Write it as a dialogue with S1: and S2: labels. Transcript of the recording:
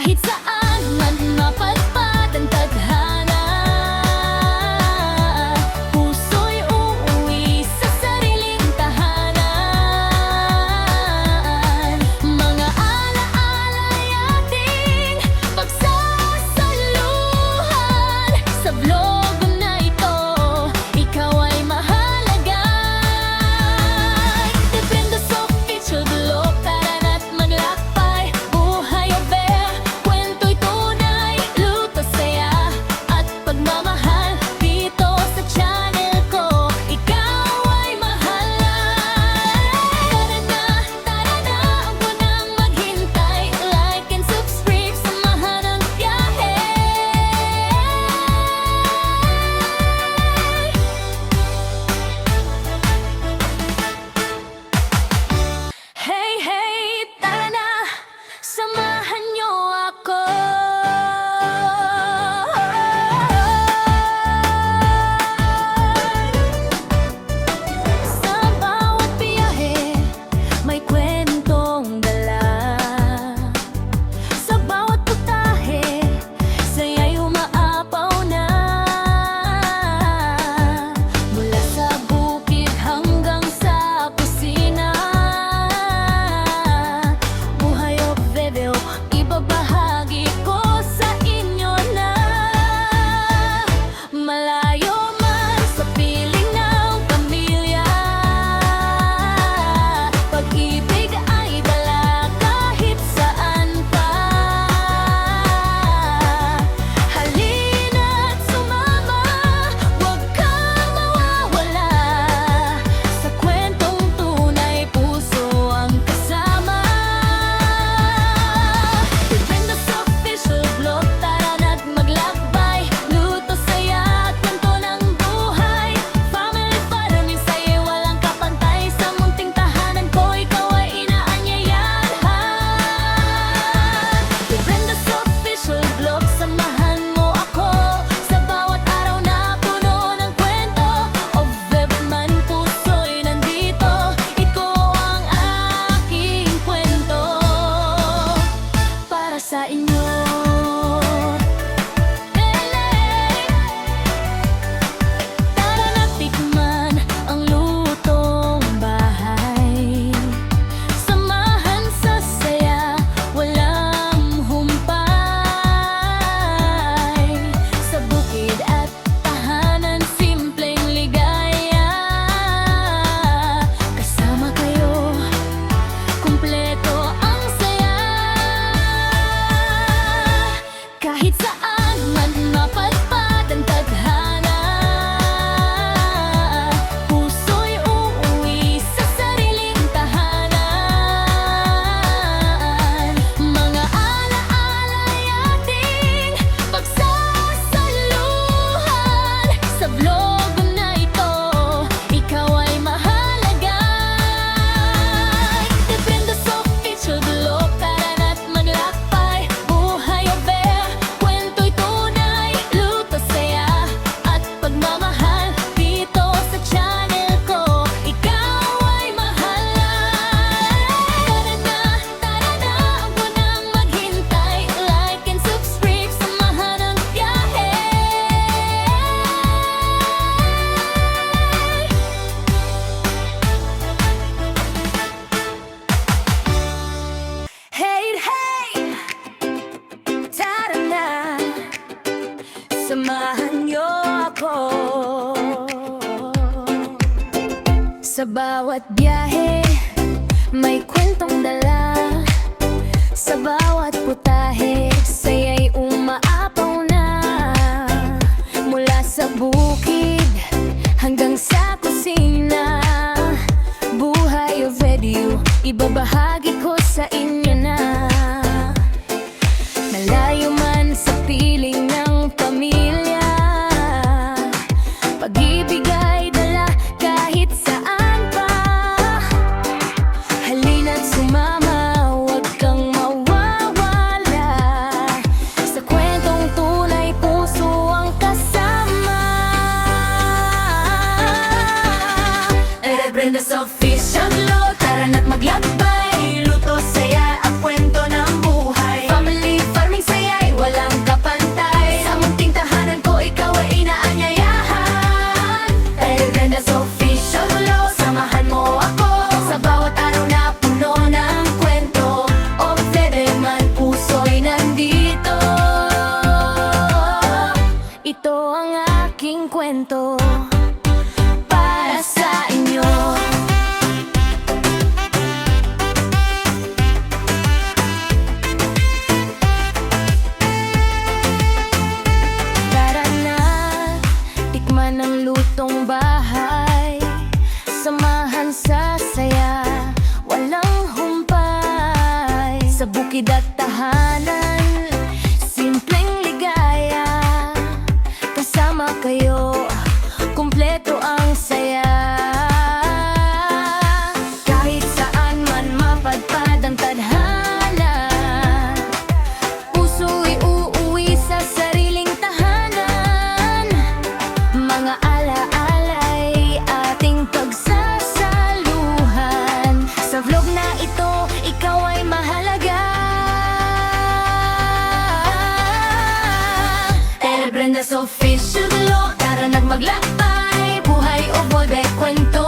S1: Kahit saan man mapadpad ang tadhana, puso'y uuwi sa sariling tahanan. Mga alaala'y ating pagsasaluhan. Sa vlog na ito, ikaw ay mahalaga. Depende sa official vlog, tara na't maglakbay. Buhay o bear, kwento'y tunay, luto, saya at pagmamahal. Dito sa channel ko, ikaw ay mahalal. Tara na, huwag mo nang maghintay. Like and subscribe, samahan ang biyahe. Hey, hey, tara na, samahan niyo ako. Sa bawat biyahe, may kwentong dala. Sa bawat putahe, saya'y umaapaw na. Mula sa bukid hanggang sa kusina, buhay o video, ibabahagi ko sa inyo na. Malayo man sa piling ng pamilya, pag-ibig ay dala kahit saan pa. Halina't sumama, huwag kang mawawala. Sa kwentong tunay, puso ang kasama. Depende sa official vlog, tara na't maglakbay. Luto, saya at kwento ng buhay. Family farming sa'yo'y walang kapantay. Sa munting tahanan ko, ikaw ay inaanyayahan. Depende sa official vlog, samahan mo ako. Sa bawat araw na puno ng kwento, o web man, puso'y nandito. Ito ang aking kwento para sa inyo. Tara na tikman ang lutong bahay. Samahan sa saya, walang humpay. Sa bukid at tahanan, simpleng ligaya. Kasama kayo, kumpleto ang saya. Kahit saan man mapadpad ang tadhana, puso'y uuwi sa sariling tahanan. Mga alaala'y ating pagsasaluhan. Sa vlog na ito, ikaw ay mahalaga. Depende sa official vlog, tara na't maglakbay. Buhay o bear, kwento'y tunay, luto, saya at pagmamahal. Dito sa channel ko, ikaw ay mahalal. Tara na, huwag mo nang maghintay. Like and subscribe, samahan ang biyahe. Hey, hey, tara na, samahan niyo ako. Sa bawat biyahe, may kwentong dala. Sa bawat putahe, saya'y umaapaw na. Mula sa bukid hanggang sa kusina, buhay o video, ibabahagi ko sa inyo na. Malayo man sa piling ng pamilya, pag-ibig ay dala kahit saan pa. Halina't sumama, huwag kang mawawala. Sa kwentong tunay, puso ang kasama. Brenda sa official vlog, tara na't maglakbay. Brenda's Official Blog, tara nagmaglakbay, buhay o boy, kwento